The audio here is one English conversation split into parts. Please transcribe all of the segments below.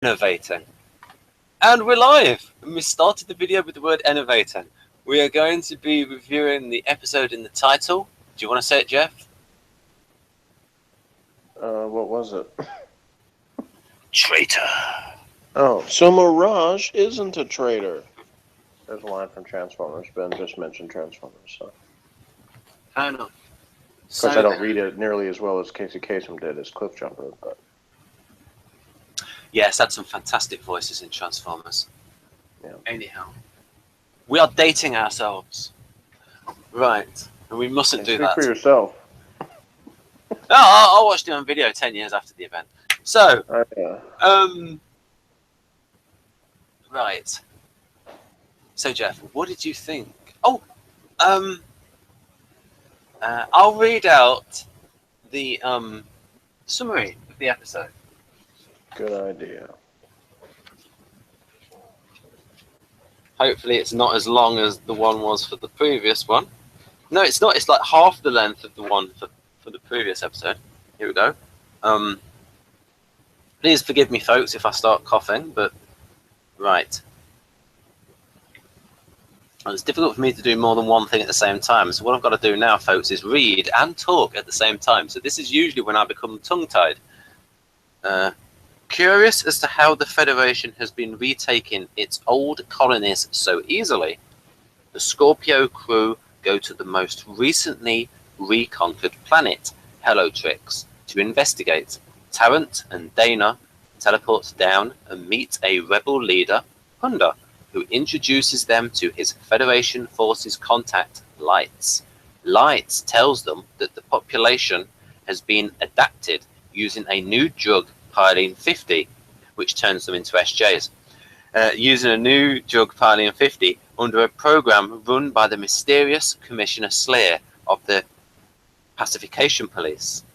Innovating. And we're live! And we started the video with the word innovating. We are going to be reviewing the episode in the title. Do you want to say it, Jeff? What was it? Traitor. Oh, so Mirage isn't a traitor. There's a line from Transformers. Ben just mentioned Transformers, so. I know. Of course, I don't read it nearly as well as Casey Kasem did as Cliffjumper, but. Yes, had some fantastic voices in Transformers. Yeah. Anyhow, we are dating ourselves. Right. And we mustn't do that. Speak for yourself. No, I watched it on video 10 years after the event. So, right. So, Jeff, what did you think? Oh, I'll read out the summary of the episode. Good idea. Hopefully it's not as long as the one was for the previous one. No, it's not. It's like half the length of the one for the previous episode. Here we go. Please forgive me, folks, if I start coughing, but right. And it's difficult for me to do more than one thing at the same time. So what I've got to do now, folks, is read and talk at the same time. So this is usually when I become tongue-tied. Curious as to how the Federation has been retaking its old colonies so easily, the Scorpio crew go to the most recently reconquered planet, Hellotrix, to investigate. Tarrant and Dana teleport down and meet a rebel leader, Hunda, who introduces them to his Federation forces contact, Lights. Lights tells them that the population has been adapted using a new drug, Pylene 50, which turns them into SJs. Using a new drug, Pylene 50, under a program run by the mysterious Commissioner Slayer of the Pacification Police.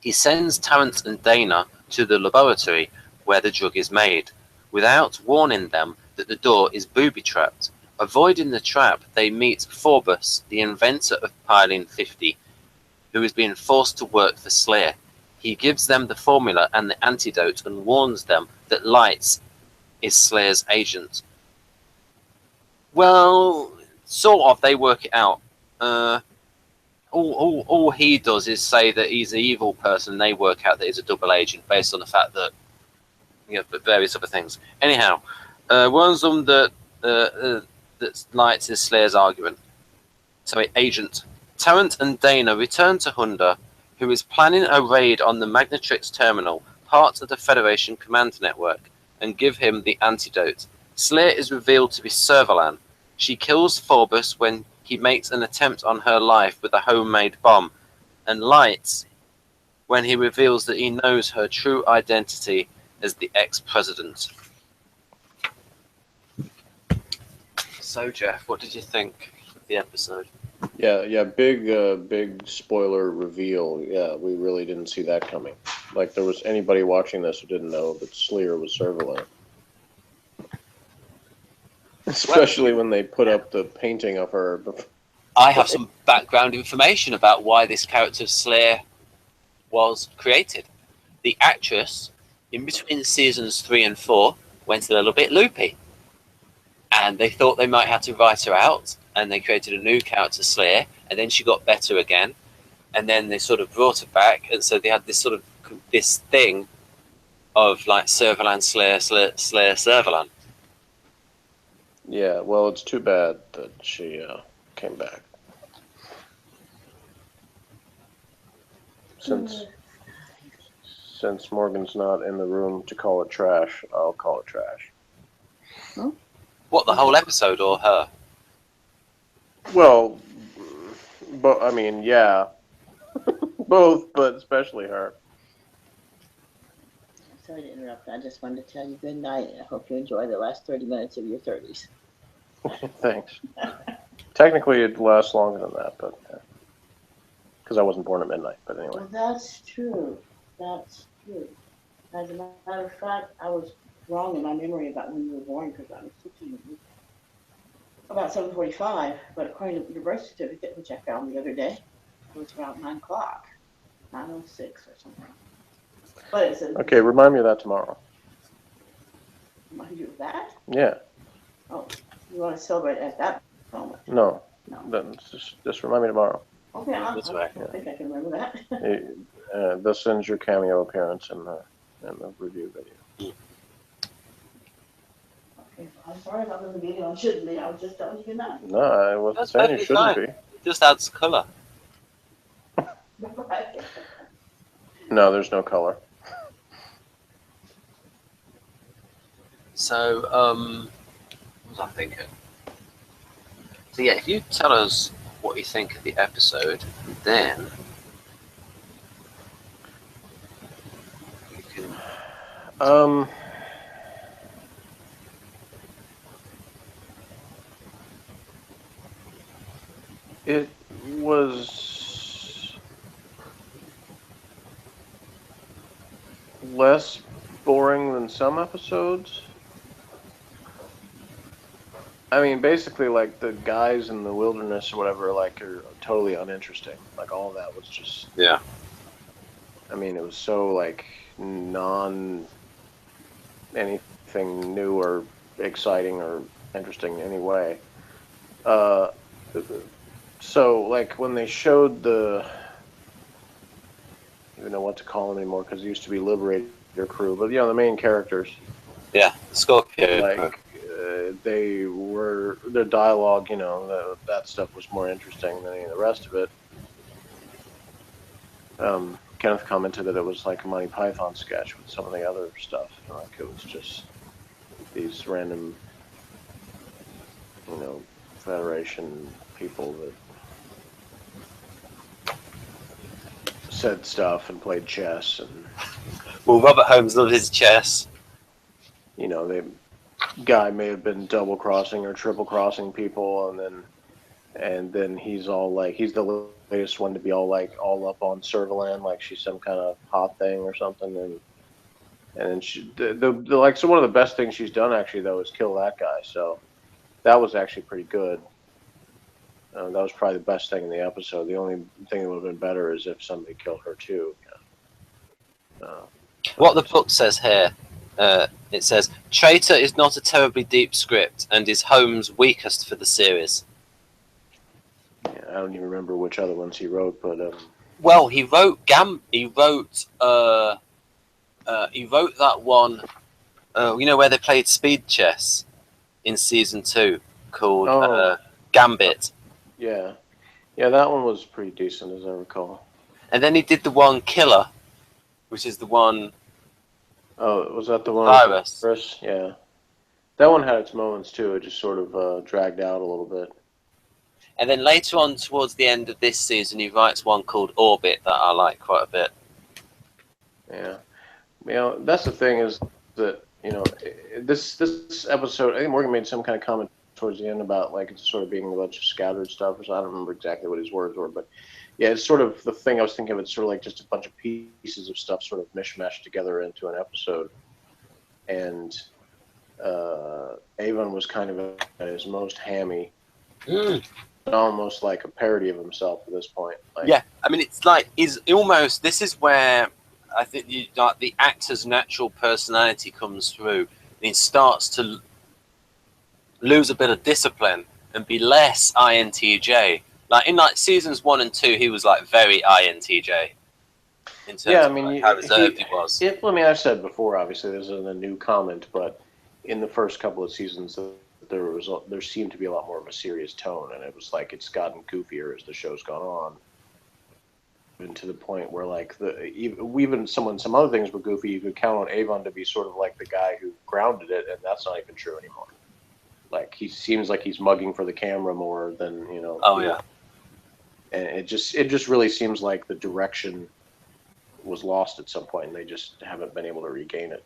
He sends Tarrant and Dana to the laboratory where the drug is made, without warning them that the door is booby-trapped. Avoiding the trap, they meet Phorbus, the inventor of Pylene 50, who is being forced to work for Slayer. He gives them the formula and the antidote and warns them that Lights is Slayer's agent. Well, sort of, they work it out. All he does is say that he's an evil person, and they work out that he's a double agent based on the fact that, but various other things. Anyhow, warns them that Lights is Slayer's agent. Tarrant and Dana return to Hunda, who is planning a raid on the Magnetrix terminal, part of the Federation command network, and give him the antidote. Slayer is revealed to be Servalan. She kills Phorbus when he makes an attempt on her life with a homemade bomb, and Lights when he reveals that he knows her true identity as the ex-president. So, Jeff, what did you think of the episode? Yeah, big spoiler reveal. Yeah, we really didn't see that coming. Like, there was anybody watching this who didn't know that Slayer was Servalan. Especially when they put up the painting of her. I have some background information about why this character Slayer was created. The actress, in between seasons 3 and 4, went a little bit loopy. And they thought they might have to write her out, and they created a new character, Slayer, and then she got better again, and then they sort of brought her back, and so they had this sort of this thing of like Servalan, Slayer, Servalan. Yeah, well, it's too bad that she came back. Since Morgan's not in the room to call it trash, I'll call it trash. Huh? What, the whole episode or her? Well, but I mean, yeah, both, but especially her. Sorry to interrupt. I just wanted to tell you good night. I hope you enjoy the last 30 minutes of your 30s. Thanks. Technically, it lasts longer than that, but because I wasn't born at midnight. But anyway. Well, that's true. That's true. As a matter of fact, I was wrong in my memory about when you were born because I was thinking about 7:45. But according to your birth certificate, which I found the other day, it was around 9 o'clock, 9:06 or something. But it says Okay, remind me of that tomorrow. with that? Yeah. Oh, you want to celebrate at that moment? No. No. Then just remind me tomorrow. Okay, I That's right. think I can remember that. This ends your cameo appearance in the review video. Okay, I'm sorry if I was video and shouldn't be. I was just telling you that. No, I wasn't That's saying you perfectly shouldn't fine. be. It just adds colour. No, there's no color. So, what was I thinking? So yeah, if you tell us what you think of the episode, then you can. It was less boring than some episodes. I mean, basically, like, the guys in the wilderness or whatever, like, are totally uninteresting. Like, all of that was just... Yeah. I mean, it was so, like, anything new or exciting or interesting in any way. So, like, when they showed I don't even know what to call them anymore, because it used to be Liberator crew, but, the main characters. Yeah, Scorpio. Like, their dialogue, that stuff was more interesting than any of the rest of it. Kenneth commented that it was like a Monty Python sketch with some of the other stuff. Like, it was just these random, Federation people that said stuff and played chess, and Well, Robert Holmes loved his chess. the guy may have been double crossing or triple crossing people, and then he's all like, he's the latest one to be all up on Servalan, like she's some kind of hot thing or something, and then so one of the best things she's done actually though is kill that guy. So that was actually pretty good. That was probably the best thing in the episode. The only thing that would have been better is if somebody killed her too. What the book says here, it says, Traitor is not a terribly deep script and is Holmes' weakest for the series. Yeah, I don't even remember which other ones he wrote, but well, he wrote he wrote that one, where they played speed chess in season 2 called Gambit. Yeah, that one was pretty decent as I recall. And then he did the one Killer, which is the one. Oh, was that the one? Virus. Yeah, that one had its moments too. It just sort of dragged out a little bit. And then later on, towards the end of this season, he writes one called Orbit that I like quite a bit. Yeah, that's the thing is that this episode, I think Morgan made some kind of comment towards the end about like it's sort of being a bunch of scattered stuff, or so. I don't remember exactly what his words were, but yeah, it's sort of the thing I was thinking of. It's sort of like just a bunch of pieces of stuff sort of mishmashed together into an episode, and Avon was kind of at his most hammy. Almost like a parody of himself at this point. Yeah, I mean, it's like this is where I think the actor's natural personality comes through. He starts to lose a bit of discipline and be less INTJ. Like in seasons 1 and 2, he was like very INTJ. In terms of how reserved he was. I've said before, obviously, this isn't a new comment, but in the first couple of seasons, there seemed to be a lot more of a serious tone, and it was like it's gotten goofier as the show's gone on, and to the point where like even some other things were goofy. You could count on Avon to be sort of like the guy who grounded it, and that's not even true anymore. Like he seems like he's mugging for the camera more than Oh yeah, and it just really seems like the direction was lost at some point, and they just haven't been able to regain it.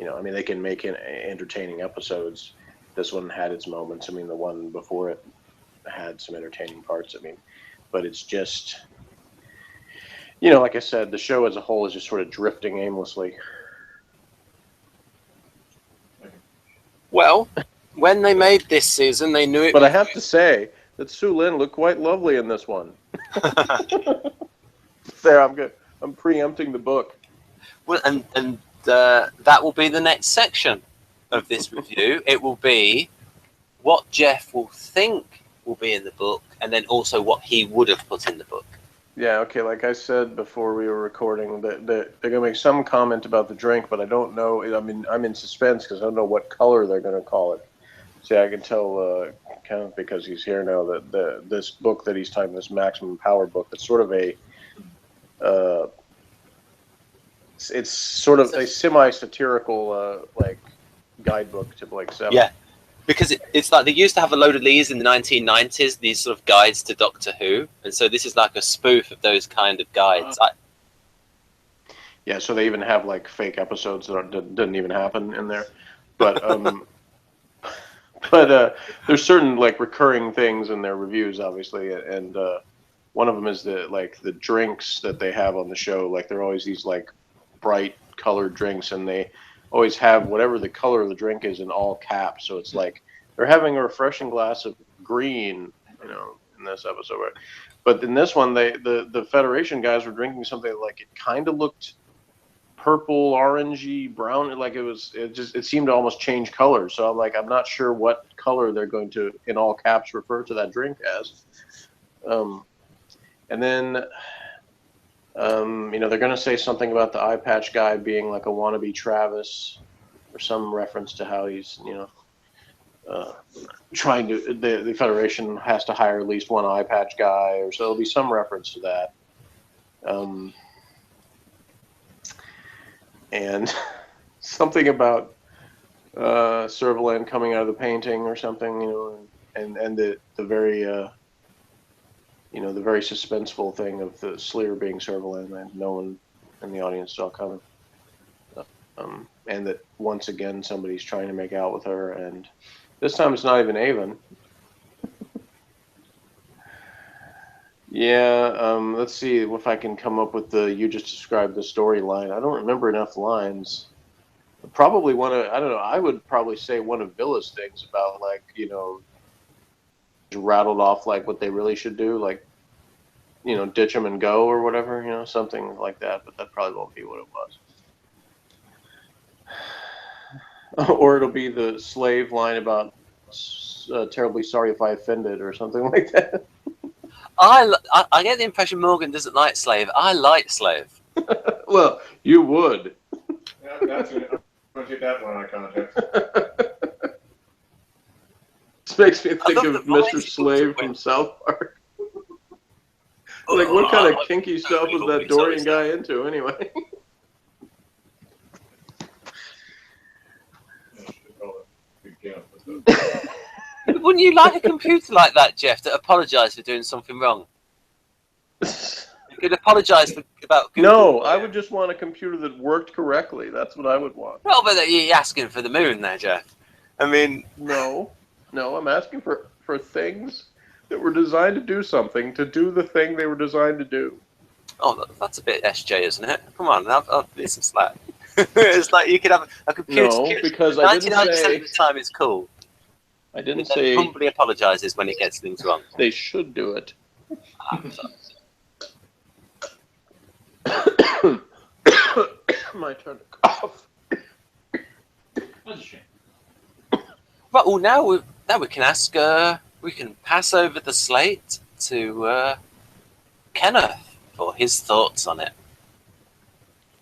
I mean, they can make entertaining episodes. This one had its moments. I mean, the one before it had some entertaining parts. I mean, but it's just, like I said, the show as a whole is just sort of drifting aimlessly. Well, when they made this season, they knew it. But I have to say that Sue Lin looked quite lovely in this one. There, I'm good. I'm preempting the book. Well, and that will be the next section. of this review. It will be what Jeff will think will be in the book, and then also what he would have put in the book. Yeah, okay, like I said before we were recording, that they're going to make some comment about the drink, but I don't know. I mean, I'm in suspense because I don't know what color they're going to call it. See, I can tell, Kenneth, because he's here now, that this book that he's typing, this Maximum Power book, it's sort of a, it's sort of a semi-satirical, like, guidebook to Blake 7. Yeah, because it's like they used to have a load of these in the 1990s, these sort of guides to Doctor Who, and so this is like a spoof of those kind of guides. Yeah, so they even have like fake episodes that didn't even happen in there, but there's certain like recurring things in their reviews, obviously, and one of them is the drinks that they have on the show. Like they're always these like bright colored drinks, and they always have whatever the color of the drink is in all caps. So it's like they're having a refreshing glass of green, you know, in this episode, right? But in this one, the Federation guys were drinking something like it kind of looked purple, orangey, brown. Like it seemed to almost change color. So I'm not sure what color they're going to, in all caps, refer to that drink as. And then, you know, they're going to say something about the eye patch guy being like a wannabe Travis, or some reference to how he's, you know, trying to, the Federation has to hire at least one eye patch guy, or so there'll be some reference to that. And something about Servalan coming out of the painting or something, you know, and the very you know, the very suspenseful thing of the Sleer being Servalan, and no one in the audience saw coming. And that once again somebody's trying to make out with her, and this time it's not even Avon. Yeah, let's see if I can come up with you just described the storyline. I don't remember enough lines. Probably I don't know, I would probably say one of Villa's things about, like, you know, rattled off like what they really should do, like, you know, ditch them and go or whatever, you know, something like that, but that probably won't be what it was. Or it'll be the slave line about terribly sorry if I offended or something like that. I get the impression Morgan doesn't like Slave. I like Slave. Well, you would. Yeah, that's it. I'm going to take that one out of context. This makes me think of Mr. Slave from South Park. Like, what kind of kinky stuff was that Dorian guy into, anyway? Wouldn't you like a computer like that, Jeff, that apologised for doing something wrong? You could apologise about Google. No, I would just want a computer that worked correctly. That's what I would want. Well, but you're asking for the moon there, Jeff. I mean... No, I'm asking for things that were designed to do something, to do the thing they were designed to do. Oh, that's a bit SJ, isn't it? Come on, I'll do some slack. It's like you could have a computer. No, because I didn't 99% say... of the time it's cool. I didn't say... humbly apologises when it gets things wrong. They should do it. My turn to cough. That's a shame. Right, well, now we can ask... we can pass over the slate to Kenneth for his thoughts on it.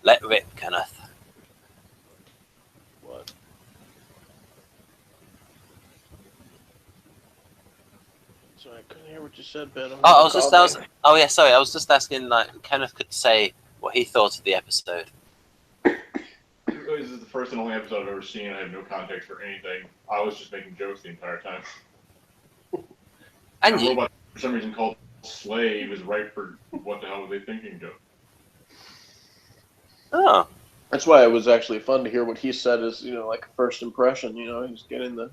Let rip, Kenneth. What? Sorry, I couldn't hear what you said, Ben. I was just asking, like, Kenneth could say what he thought of the episode. This is the first and only episode I've ever seen. I have no context for anything. I was just making jokes the entire time. And the robot, for some reason, called Slave is right for what the hell were they thinking joke. Oh. That's why it was actually fun to hear what he said as, you know, like a first impression. You know, he's getting the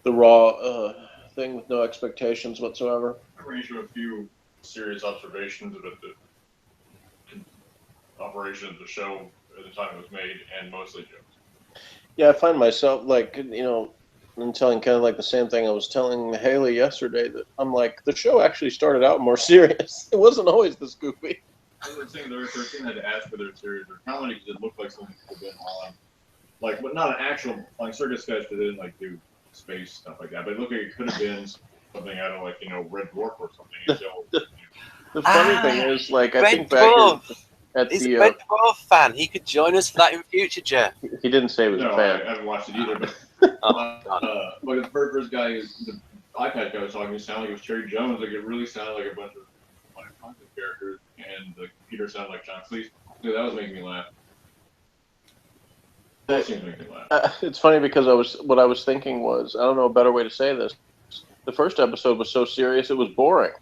raw thing with no expectations whatsoever. I ran into a few serious observations about the operation of the show at the time it was made, and mostly jokes. Yeah, I find myself, like, you know, I'm telling kind of like the same thing I was telling Haley yesterday, that I'm like, the show actually started out more serious. It wasn't always this goofy. I was saying the 13 had to ask for their series or comedy because it looked like something could have been on like, but not an actual like circus sketch that didn't like do space stuff like that. But it looked like it could have been something out of like Red Dwarf or something. The funny thing is, like, I Red think back Dwarf. at He's the a Red Dwarf fan. He could join us for that in future, Jeff. he didn't say he was No, a fan. I haven't watched it either. But God. but the first guy, the iPad guy was talking, it sounded like it was Cherry Jones. Like it really sounded like a bunch of like content characters, and the computer sounded like John Cleese. So that was making me laugh. That seems to make me laugh. It's funny because what I was thinking was, I don't know a better way to say this. The first episode was so serious it was boring.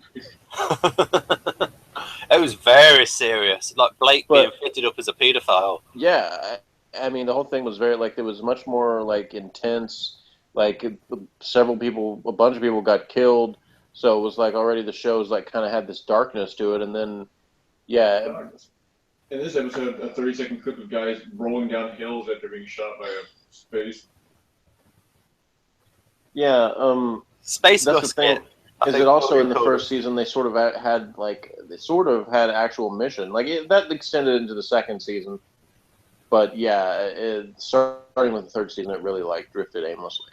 It was very serious. Like Blake being fitted up as a paedophile. Yeah, I mean the whole thing was very like, it was much more like intense. Like a bunch of people got killed, so it was like already the show's like kind of had this darkness to it, and then in this episode, a 30-second clip of guys rolling down hills after being shot by a space. Yeah, Space that's Musket. the thing. Is it also in the first season they sort of had actual mission, like that extended into the second season, but yeah, starting with the third season it really like drifted aimlessly.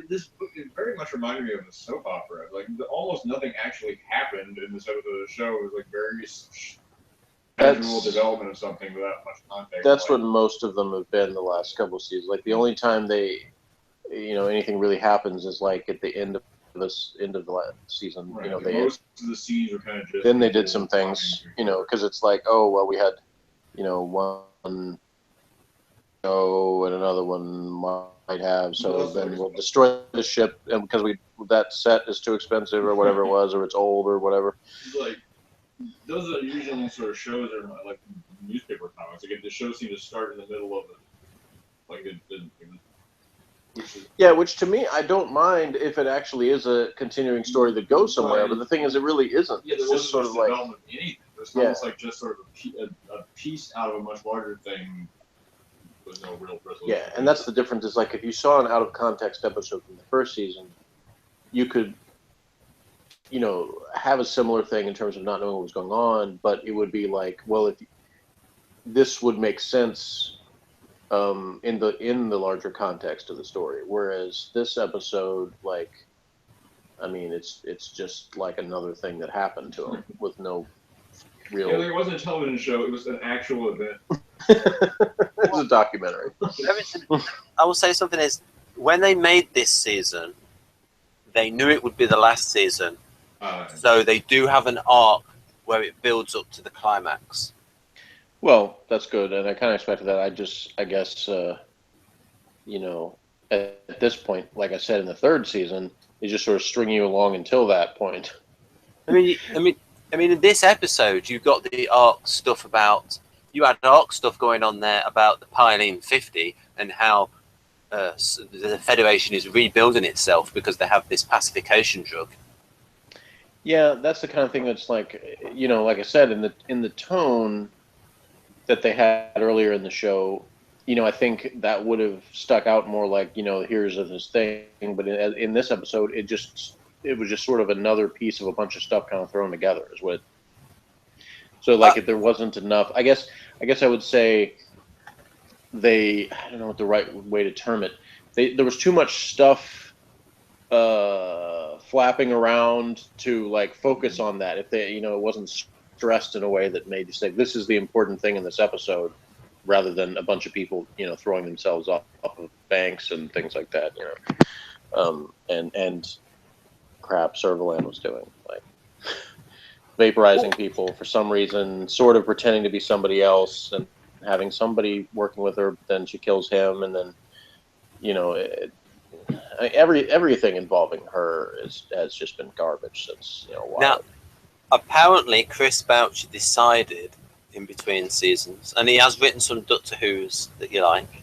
This book very much reminded me of a soap opera. Like almost nothing actually happened in this episode of the show. It was like very casual development of something without much context. That's what most of them have been the last couple of seasons. Like the only time anything really happens is like at the end of the last season. Right. You know, most of the scenes were kind of just. Then they did some things, because it's like, oh well, we had, one show and another one might have, so then we'll destroy the ship, and because that set is too expensive or whatever it was, or it's old or whatever. Like those are usually sort of shows that are like newspaper comics. Like the show seemed to start in the middle of it, like it didn't. Which to me, I don't mind if it actually is a continuing story that goes somewhere, but the thing is, it really isn't. Yeah, it's just sort of like anything. It's almost like just sort of a piece out of a much larger thing with no real resolution. Yeah, and that's the difference. Is like if you saw an out of context episode from the first season, you could, have a similar thing in terms of not knowing what was going on, but it would be like, well, if this would make sense. In the larger context of the story, whereas this episode, like, I mean, it's just like another thing that happened to him with no real. Yeah, it wasn't a television show; it was an actual event. It was a documentary. I will say something is, when they made this season, they knew it would be the last season, so they do have an arc where it builds up to the climax. Well, that's good, and I kind of expected that. I guess, at this point, like I said, in the third season, they just sort of string you along until that point. I mean, in this episode, you got the arc stuff you had arc stuff going on there about the Pioneer 50 and how the Federation is rebuilding itself because they have this pacification drug. Yeah, that's the kind of thing that's like, like I said, in the tone that they had earlier in the show, I think that would have stuck out more like, here's this thing. But in this episode, it was just sort of another piece of a bunch of stuff kind of thrown together is what. So like if there wasn't enough, I guess I would say I don't know what the right way to term it. There was too much stuff flapping around to like focus on that. If they, it wasn't stressed in a way that made you say this is the important thing in this episode, rather than a bunch of people throwing themselves off of banks and things like that, and crap Servalan was doing, like vaporizing people for some reason, sort of pretending to be somebody else and having somebody working with her, then she kills him, and then everything involving her has just been garbage since a while. Now, apparently, Chris Boucher decided in between seasons, and he has written some Doctor Who's that you like,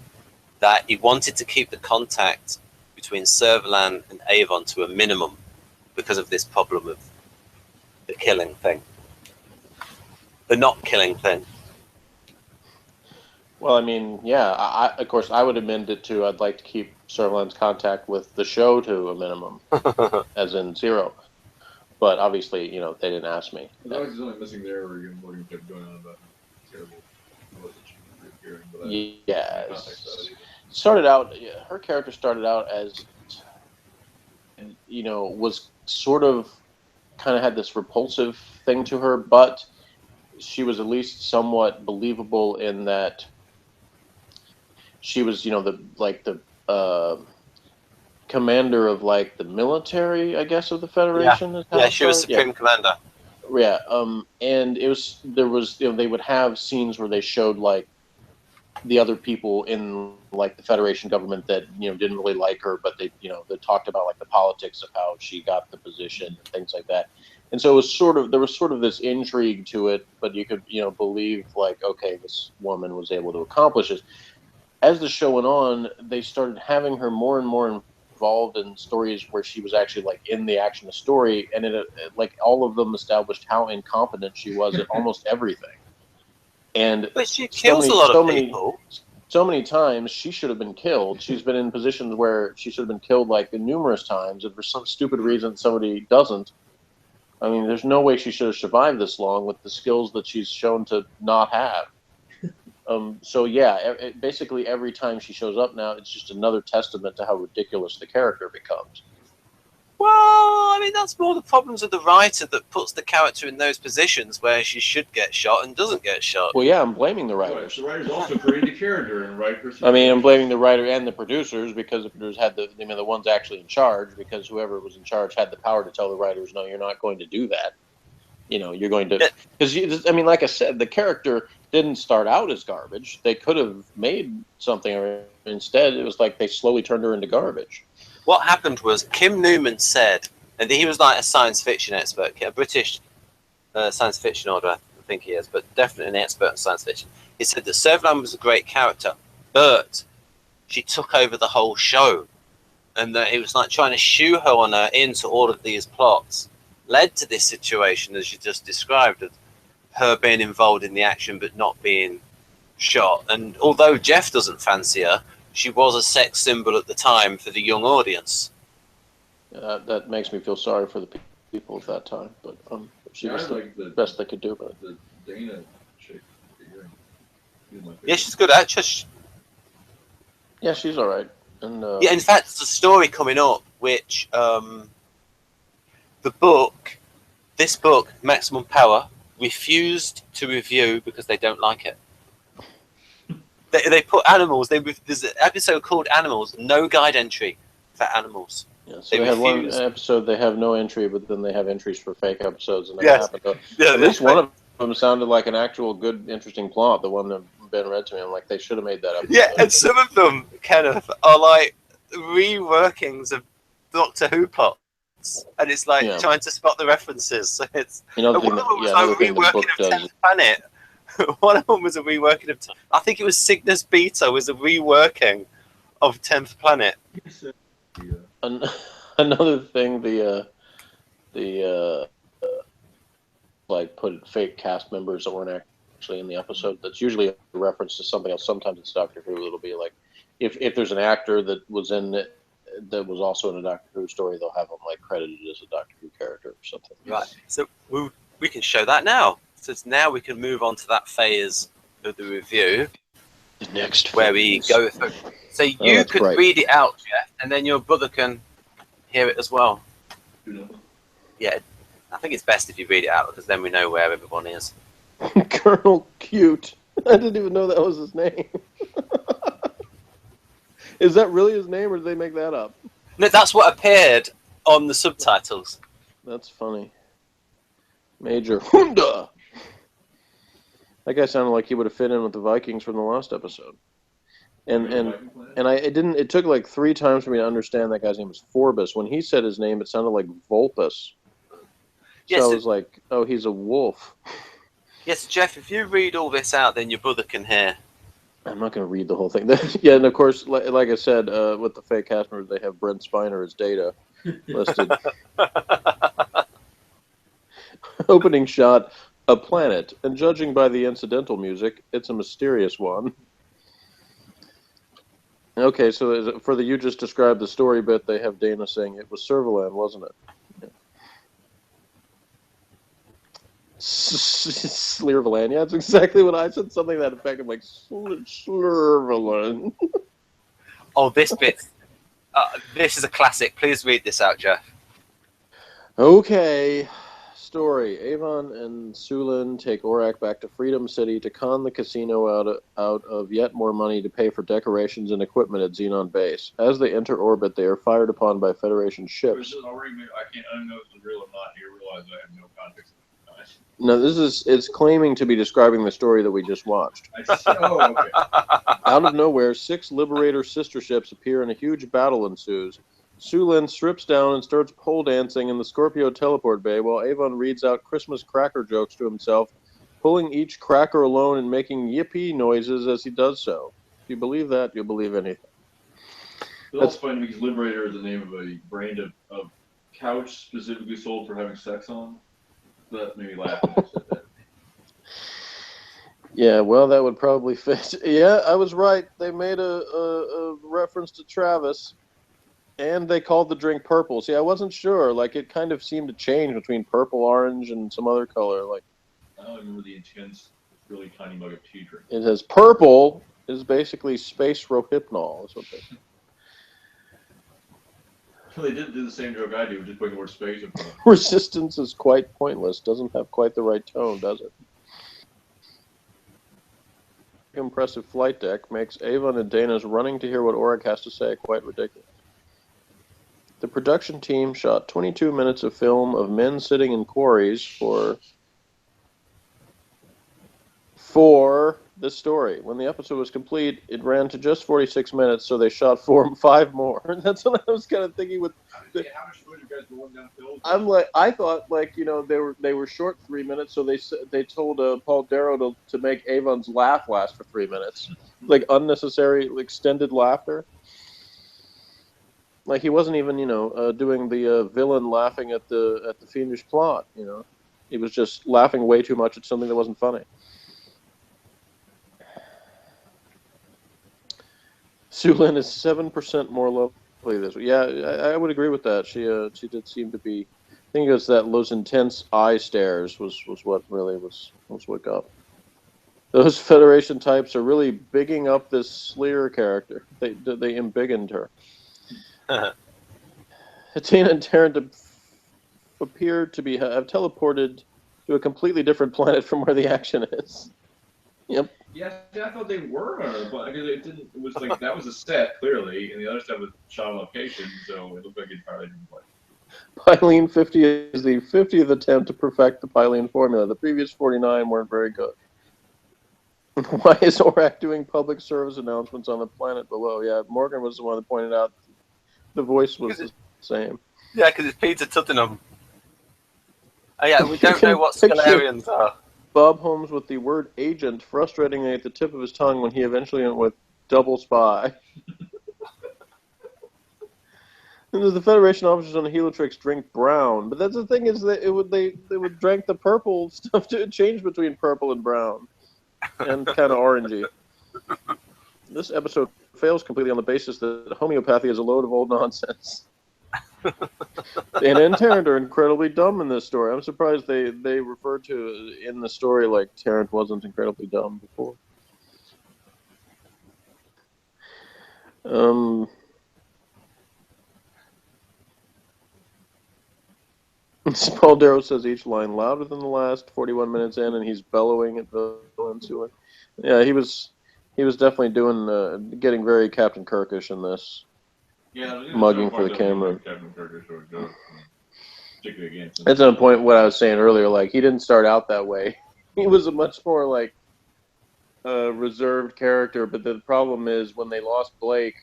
that he wanted to keep the contact between Servalan and Avon to a minimum because of this problem of the killing thing. The not killing thing. Well, I mean, yeah, of course, I would amend it to I'd like to keep Servalan's contact with the show to a minimum, as in 0. But obviously, they didn't ask me. I was only missing there where kept going on about terrible relationship reappearing. Yes. started out. Her character started out as, was sort of kind of had this repulsive thing to her, but she was at least somewhat believable in that she was, the commander of like the military, I guess, of the Federation. Is how Yeah, it she was started. Supreme Commander. Yeah, and there was, they would have scenes where they showed like the other people in like the Federation government that didn't really like her, but they talked about like the politics of how she got the position and things like that. And so it was there was sort of this intrigue to it, but you could believe like, okay, this woman was able to accomplish this. As the show went on, they started having her more and more involved in stories where she was actually like in the action of the story, and like all of them established how incompetent she was at almost everything. But she kills a lot of people. So many times she should have been killed. She's been in positions where she should have been killed like numerous times, and for some stupid reason somebody doesn't. I mean, there's no way she should have survived this long with the skills that she's shown to not have. So yeah, basically every time she shows up now, it's just another testament to how ridiculous the character becomes. Well, I mean, that's more the problems of the writer that puts the character in those positions where she should get shot and doesn't get shot. Well, yeah, I'm blaming the writers. The writers also created the character and right. I mean, I'm blaming the writer and the producers, because the producers had the ones actually in charge, because whoever was in charge had the power to tell the writers, no, you're not going to do that. You're going to, because I mean, like I said, the character didn't start out as garbage. They could have made something instead. It was like they slowly turned her into garbage. What happened was Kim Newman said, and he was like a science fiction expert, a British science fiction author, I think he is, but definitely an expert in science fiction. He said that Sutherland was a great character, but she took over the whole show, and that it was like trying to shoehorn her into all of these plots led to this situation, as you just described, of her being involved in the action but not being shot. And although Jeff doesn't fancy her, she was a sex symbol at the time for the young audience. That makes me feel sorry for the people at that time, but she was the best they could do about it. The Dana chick. Yeah, she's a good actress. Yeah, she's all right. And yeah, in fact, there's a story coming up which this book, Maximum Power, refused to review because they don't like it. They put animals. There's an episode called Animals. No guide entry for animals. Yeah, so they have one episode. They have no entry, but then they have entries for fake episodes, and at least one of them sounded like an actual good, interesting plot. The one that Ben read to me, I'm like, they should have made that episode. Yeah, and some of them, Kenneth, are like reworkings of Doctor Who plots, and it's like trying to spot the references. So it's one of them was like reworking of 10th Planet. One of them was a reworking of. I think it was Cygnus Beta was a reworking of 10th Planet. Another thing, like put fake cast members that weren't actually in the episode. That's usually a reference to something else. Sometimes it's Doctor Who. It'll be like if there's an actor that was in it that was also in a Doctor Who story, they'll have them like credited as a Doctor Who character or something. Right. So we can show that now. So now we can move on to that phase of the review. The next where we go through. So you could read it out, Jeff, and then your brother can hear it as well. Yeah, I think it's best if you read it out, because then we know where everyone is. Colonel Cute. I didn't even know that was his name. Is that really his name, or did they make that up? No, that's what appeared on the subtitles. That's funny. Major Hunda. That guy sounded like he would have fit in with the Vikings from the last episode. It took like 3 times for me to understand that guy's name was Forbus. When he said his name, it sounded like Vulpus. Yes, so I was like, oh, he's a wolf. Yes, Jeff, if you read all this out, then your brother can hear. I'm not going to read the whole thing. Yeah, and of course, like I said, with the fake cast members, they have Brent Spiner as Data listed. Opening shot, a planet, and judging by the incidental music, it's a mysterious one. Okay, so for you just described the story bit, they have Dana saying it was Servalan, wasn't it? Yeah. Slirvalan, yeah, that's exactly what I said. Something to that effect. I'm like, Slirvalan. Oh, this bit. This is a classic. Please read this out, Jeff. Okay. Story. Avon and Sulin take Orac back to Freedom City to con the casino out of yet more money to pay for decorations and equipment at Xenon Base. As they enter orbit, they are fired upon by Federation ships. I don't know if it's real or not. You realize I have no context. No, it's claiming to be describing the story that we just watched. Oh, okay. Out of nowhere, 6 Liberator sister ships appear and a huge battle ensues. Sulin strips down and starts pole dancing in the Scorpio teleport bay while Avon reads out Christmas cracker jokes to himself, pulling each cracker alone and making yippee noises as he does so. If you believe that, you'll believe anything. That's funny because Liberator is the name of a brand of couch specifically sold for having sex on. That made me laugh when I said that. Yeah, well, that would probably fit. Yeah, I was right. They made a reference to Travis. And they called the drink purple. See, I wasn't sure. Like, it kind of seemed to change between purple, orange, and some other color. Like, I don't remember the intense, really tiny mug of tea drink. It says purple is basically space rohypnol. Is what they say. Well, they didn't do the same joke I do, just putting the word space in front of it. Resistance is quite pointless. Doesn't have quite the right tone, does it? Impressive flight deck makes Avon and Dana's running to hear what Orac has to say quite ridiculous. The production team shot 22 minutes of film of men sitting in quarries for this story. When the episode was complete, it ran to just 46 minutes, so they shot 5 more. That's what I was kind of thinking with. How much footage you guys going down film? I thought they were short 3 minutes, so they told Paul Darrow to make Avon's laugh last for 3 minutes, like unnecessary extended laughter. Like he wasn't even, doing the villain laughing at the fiendish plot. He was just laughing way too much at something that wasn't funny. Sulin is 7% more lovely this week. Yeah, I would agree with that. She did seem to be. I think it was those intense eye stares was what really was what got. Those Federation types are really bigging up this Sleer character. They embiggened her. Tina and Tarrant appear to have teleported to a completely different planet from where the action is. Yep. Yeah, I thought they were on a planet because it didn't. It was like that was a set clearly, and the other stuff was shot on location, so it looked like an entirely different place. Pylene 50 is the 50th attempt to perfect the Pylene formula. The previous 49 weren't very good. Why is Orac doing public service announcements on the planet below? Yeah, Morgan was the one that pointed out the voice was the same. Yeah, because it's Peter Tuttenham. Oh yeah, we don't know what Scalarians are. Bob Holmes with the word agent frustratingly at the tip of his tongue when he eventually went with double spy. And the Federation officers on the Heliotrix drink brown, but that's the thing is that they would drink the purple stuff to change between purple and brown, and kind of orangey. This episode fails completely on the basis that homeopathy is a load of old nonsense. Dana and Tarrant are incredibly dumb in this story. I'm surprised they referred to in the story like Tarrant wasn't incredibly dumb before. Paul Darrow says each line louder than the last. 41 minutes in, and he's bellowing at the villains. Yeah, he was definitely doing getting very Captain Kirkish in this. Yeah, mugging for the camera. Captain Kirkish or joke, particularly against. That's on point what I was saying earlier. Like he didn't start out that way. He was a much more like reserved character. But the problem is when they lost Blake,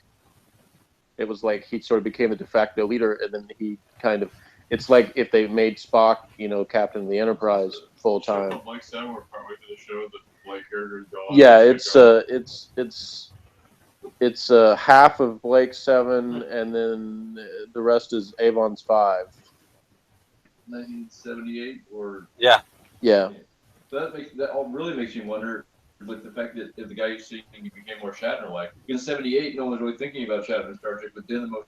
it was like he sort of became the de facto leader, and then he kind of. It's like if they made Spock, captain of the Enterprise full time. Mike said we're partway through the show that Blake character is gone. Yeah, it's half of Blake's 7, and then the rest is Avon's 5. 1978 or yeah. That all really makes you wonder, like the fact that if the guy you're seeing he became more Shatner-like. In '78, no one was really thinking about Shatner and Star Trek, but then the motion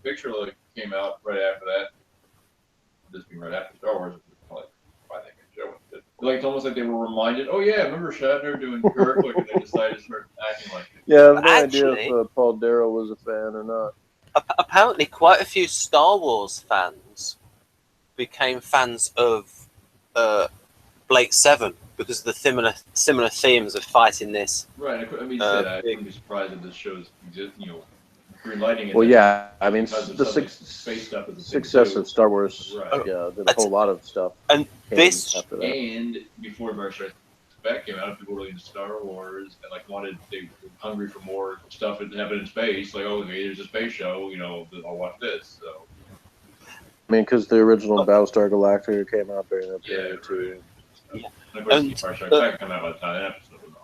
picture came out right after that. This being right after Star Wars, it was probably, I think, a show. Like it's almost like they were reminded. Oh yeah, remember Shatner doing Kirk? Like, and they decided to start acting like it. Yeah, I have no Actually- idea if Paul Darrow was a fan or not. Apparently, quite a few Star Wars fans became fans of Blake 7 because of the similar themes of fighting this. Right. I mean, I wouldn't be surprised if this show's green lighting. Well, yeah, I mean, because of the stuff like space stuff is a success thing of Star Wars, Right. yeah, did a whole lot of stuff. And came this- after that. And before Empire Strikes Back came out, people were really into Star Wars and like they were hungry for more stuff that happened in space. Like, oh, okay, there's a space show, I'll watch this. So. I mean, because the original Battlestar Galactica came out during that period too. Yeah. And of course, Empire Strikes Back came out by the time that episode was on.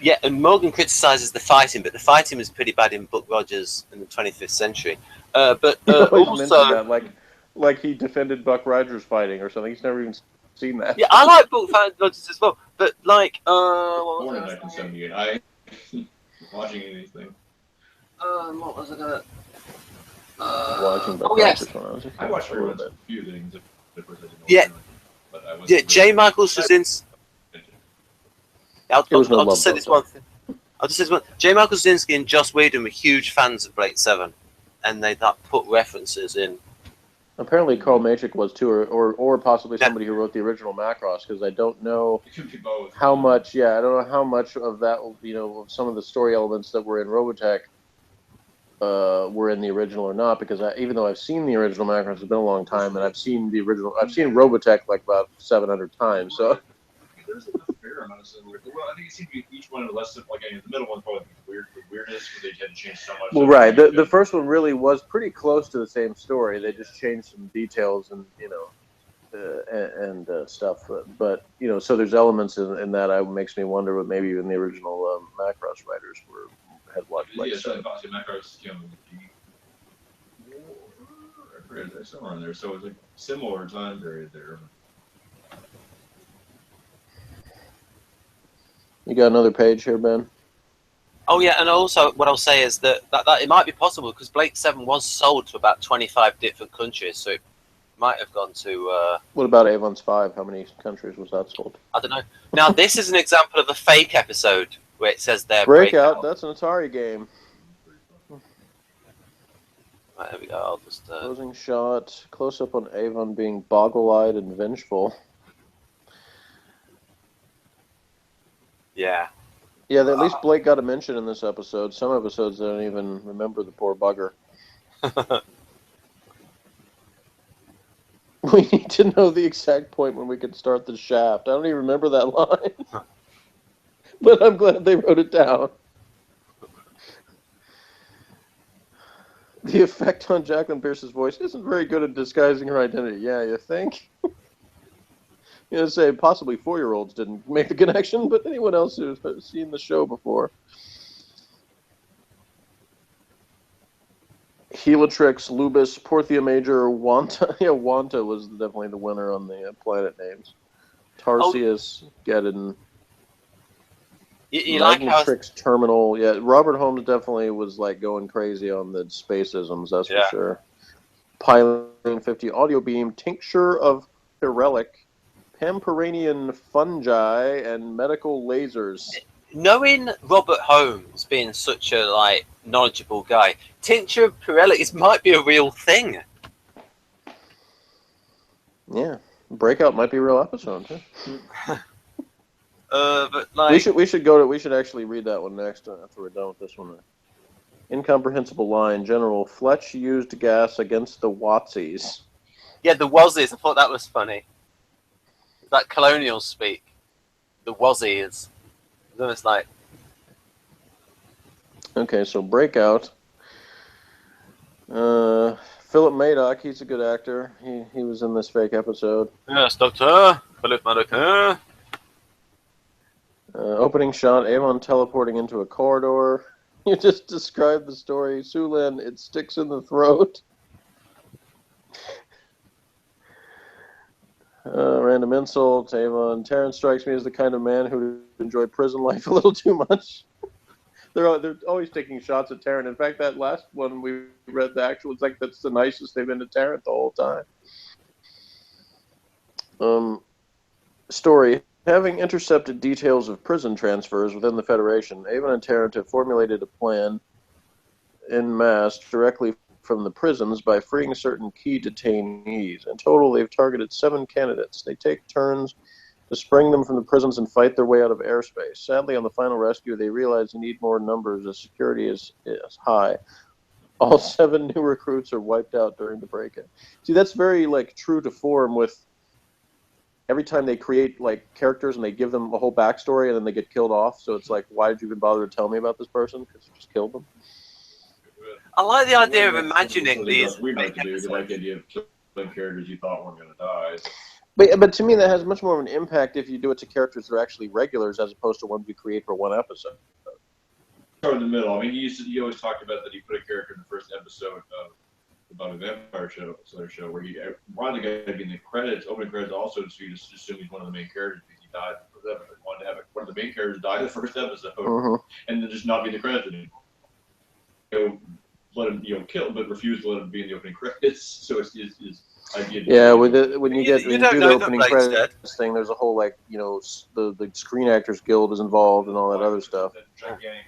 Yeah, and Morgan criticises the fighting, but the fighting was pretty bad in Buck Rogers in the 25th century. But He always also, mentioned that, like he defended Buck Rogers fighting or something. He's never even seen that. yeah, I like Buck Rogers as well. But like, what Born in was I saying? 1978. I watching any of these things. What was I gonna? Watching Buck Oh yes, Rogers when I was a kid. I watched a little a bit. few things. Of course, I didn't know Yeah. what they were, but I wasn't yeah, really- J. Michael Straczynski. I'll just say this one thing. I'll just say this one. J. Michael Straczynski and Joss Whedon were huge fans of Blake 7, and they put references in. Apparently, Carl Maciek was too, or possibly Yeah. somebody who wrote the original Macross, because I don't know It could be both. how much. Yeah, I don't know how much of that. Of some of the story elements that were in Robotech were in the original or not. Because even though I've seen the original Macross, it's been a long time, and I've seen the original. I've seen Robotech like about 700 times. So. There's a fair amount of similar. Well, I think it seemed to be each one less like the middle one's probably weirdness because they had to change so much. Well, right. The first one really was pretty close to the same story. They just changed some details and stuff. But so there's elements in that makes me wonder what maybe even the original Macross writers had watched. Like yeah, so Macross I forget, there's somewhere in there. So it's like similar time period there. You got another page here, Ben? Oh yeah, and also what I'll say is that it might be possible because Blake 7 was sold to about 25 different countries, so it might have gone to. What about Avon's 5? How many countries was that sold? I don't know. Now this is an example of a fake episode where it says there Breakout. That's an Atari game. Right, there we go. I'll just. Closing shot. Close up on Avon being boggle-eyed and vengeful. Yeah. Yeah, at least Blake got a mention in this episode. Some episodes I don't even remember the poor bugger. We need to know the exact point when we can start the shaft. I don't even remember that line. But I'm glad they wrote it down. The effect on Jacqueline Pierce's voice isn't very good at disguising her identity. Yeah, you think? Say possibly 4-year-olds didn't make the connection, but anyone else who's seen the show before. Heliotrix, Lubis, Porthia Major, Wanta. Yeah, Wanta was definitely the winner on the planet names. Tarsius, Geddon. You like how Trix Terminal. Yeah, Robert Holmes definitely was like going crazy on the spaceisms, that's for sure. Piling 50, Audio Beam, Tincture of Pirelic, Pamperanian fungi, and medical lasers. knowing Robert Holmes being such a knowledgeable guy, tincture of Pirellis might be a real thing. Yeah, Breakout might be a real episode too. But we should actually read that one next after we're done with this one. Incomprehensible line. General Fletch used gas against the Watsies. yeah, the Wazzies. I thought that was funny. That colonial speak. The Wazzies. It's almost like. Okay, so Breakout. Philip Madoc, he's a good actor. He was in this fake episode. Yes, Doctor. Philip Madoc. Opening shot, Avon teleporting into a corridor. You just described the story. Sulin, it sticks in the throat. Random insult, Avon. Terrence strikes me as the kind of man who would enjoy prison life a little too much. They're always taking shots at Tarrant. In fact, that last one we read, the actual, it's like that's the nicest they've been to Tarrant the whole time. Story. Having intercepted details of prison transfers within the Federation, Avon and Tarrant have formulated a plan en masse directly from the prisons by freeing certain key detainees. In total, they've targeted 7 candidates. They take turns to spring them from the prisons and fight their way out of airspace. Sadly, on the final rescue, they realize they need more numbers as security is high. All 7 new recruits are wiped out during the break-in. See, that's very like true to form with every time they create like characters and they give them a whole backstory and then they get killed off. So it's like, why did you even bother to tell me about this person? Because you just killed them. I like the idea of imagining these. We like to do. They like the idea of killing characters you thought weren't going to die. But to me, that has much more of an impact if you do it to characters that are actually regulars as opposed to ones you create for one episode. Or in the middle. I mean, he always talked about that he put a character in the first episode of about a vampire show where he wanted the guy to be in the credits, opening credits also, so you just assume he's one of the main characters because he died in the first episode. Wanted to have one of the main characters die in the first episode, and then just not be in the credits anymore. Let him kill, but refuse to let him be in the opening credits. So it's idea. Yeah, when you do the opening credits dead. thing, there's a whole the Screen Actors Guild is involved and all that other stuff. That gigantic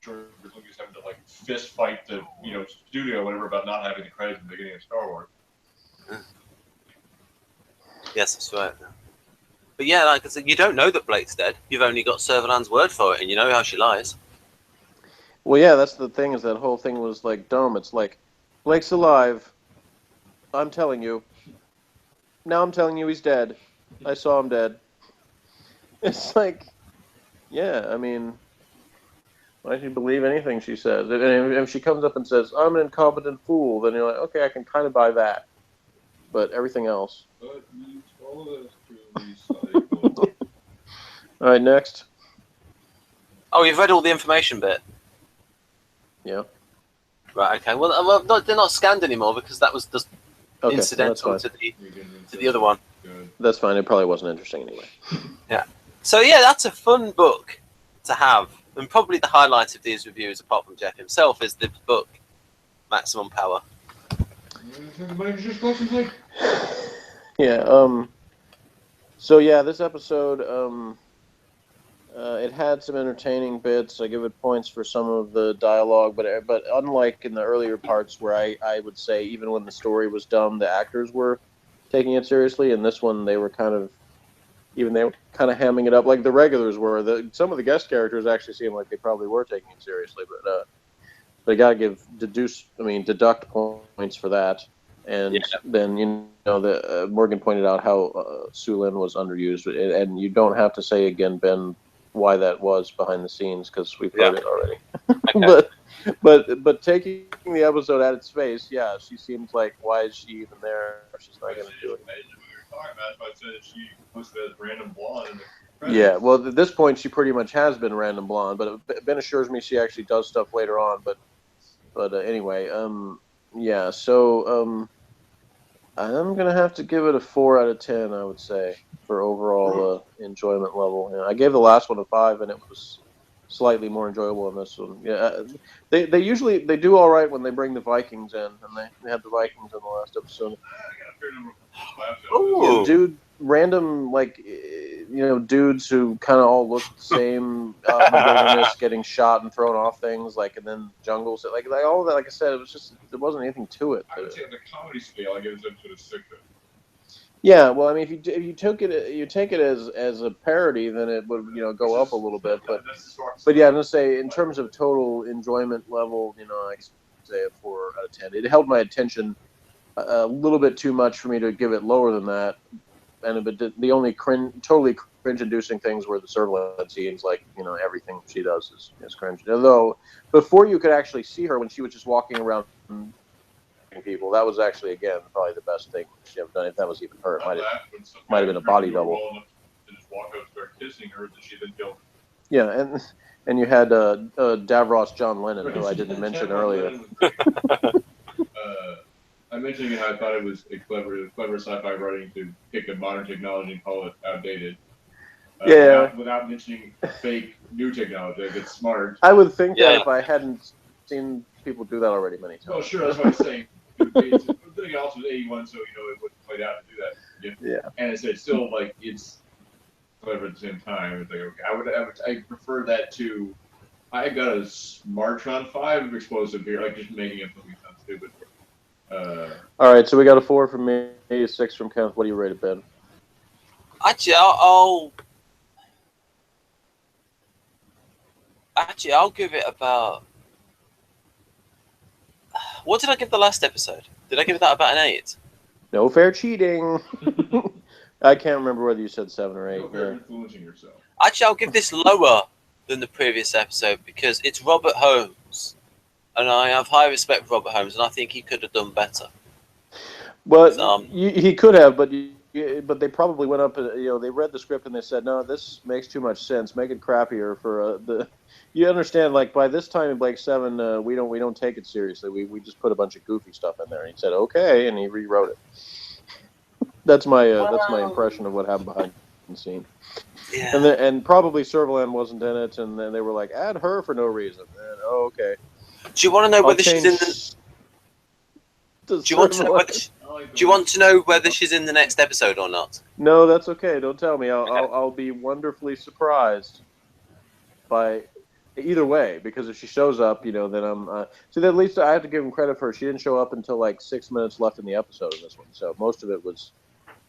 Lucas having to fist fight the studio or whatever about not having the credits at the beginning of Star Wars. Yes, that's right. But yeah, like I said, you don't know that Blake's dead. You've only got Servalan's word for it, and you know how she lies. Well, yeah, that's the thing, is that whole thing was dumb. It's like, Blake's alive. I'm telling you. Now I'm telling you he's dead. I saw him dead. It's like, yeah, I mean, why should you believe anything she says? And if she comes up and says, I'm an incompetent fool, then you're like, okay, I can kind of buy that. But everything else. But you follow us through these cycles. All right, next. Oh, you've read all the information bit? Yeah. Right, okay. Well, they're not scanned anymore because that was just incidental that's to the other one. That's fine. It probably wasn't interesting anyway. Yeah. So, yeah, that's a fun book to have. And probably the highlight of these reviews, apart from Jeff himself, is the book, Maximum Power. Yeah, so yeah, this episode, it had some entertaining bits. I give it points for some of the dialogue, but unlike in the earlier parts where I would say even when the story was dumb, the actors were taking it seriously. In this one, they were kind of hamming it up like the regulars were. Some of the guest characters actually seemed like they probably were taking it seriously, but they got to deduct points for that. And then, Morgan pointed out how Sulin was underused, and you don't have to say again, Ben, why that was behind the scenes, because we've heard it already. Okay. but taking the episode at its face, yeah, she seems like, why is she even there? She's not going to do it. She posted as random blonde. Yeah, well, at this point, she pretty much has been random blonde, but Ben assures me she actually does stuff later on. But anyway, yeah. So I'm gonna have to give it a 4 out of 10. I would say for overall enjoyment level. I gave the last one a 5, and it was slightly more enjoyable than this one. Yeah, they usually do all right when they bring the Vikings in, and they had the Vikings in the last episode. Yeah, random dudes who kind of all look the same out in the wilderness, getting shot and thrown off things, and then jungles, like all of that. Like I said, it was just, there wasn't anything to it. I would say on the comedy scale, I give this episode a 6. Yeah, well, I mean, if you take it as a parody, then it would go up a little bit. But yeah, I'm gonna say in terms of total enjoyment level, I say a 4 out of 10. It held my attention a little bit too much for me to give it lower than that. But the only totally cringe-inducing things were the Servalan scenes. Everything she does is cringe. Although before you could actually see her when she was just walking around people, that was actually again probably the best thing she ever done. If that was even her, it might have been a body double. Just walk up, start kissing her, that she then killed. Yeah, and you had Davros John Lennon, who I didn't mention earlier. I'm mentioning how I thought it was clever sci-fi writing to pick a modern technology and call it outdated. Without mentioning fake new technology. It's smart. I would think that if I hadn't seen people do that already many times. Oh, sure, that's what I'm saying. It also was 81, so it wouldn't played out to do that. Yeah. And it's still it's but at the same time, it's like, okay, I prefer that to. I got a March on 5 explosive here, like just making it something sound stupid. All right, so we got a 4 from me, a 6 from Kenneth. What do you rate it, Ben? Actually, I'll give it about. What did I give the last episode? Did I give that about an 8? No fair cheating. I can't remember whether you said 7 or 8. No fair influencing yourself. Actually, I'll give this lower than the previous episode because it's Robert Holmes, and I have high respect for Robert Holmes, and I think he could have done better. But he could have, but they probably went up. They read the script and they said, "No, this makes too much sense. Make it crappier for the." You understand? Like by this time in Blake 7, we don't take it seriously. We just put a bunch of goofy stuff in there. And he said, "Okay," and he rewrote it. That's my impression of what happened behind the scene. Yeah. And probably Servalan wasn't in it, and then they were like, "Add her for no reason." And, okay. Do you want to know whether she's in the? Do you want to know whether? Do you want to know whether she's in the next episode or not? No, that's okay. Don't tell me. I'll be wonderfully surprised by either way, because if she shows up, then I'm. See, at least I have to give him credit for her. She didn't show up until like 6 minutes left in the episode of this one, so most of it was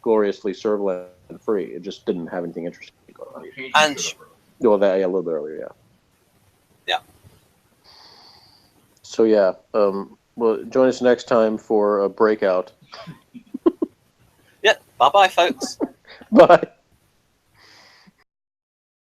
gloriously Servalan free. It just didn't have anything interesting going on. And a little bit earlier, yeah. Yeah. So yeah, well, join us next time for a breakout. Yeah. Bye, folks. Bye.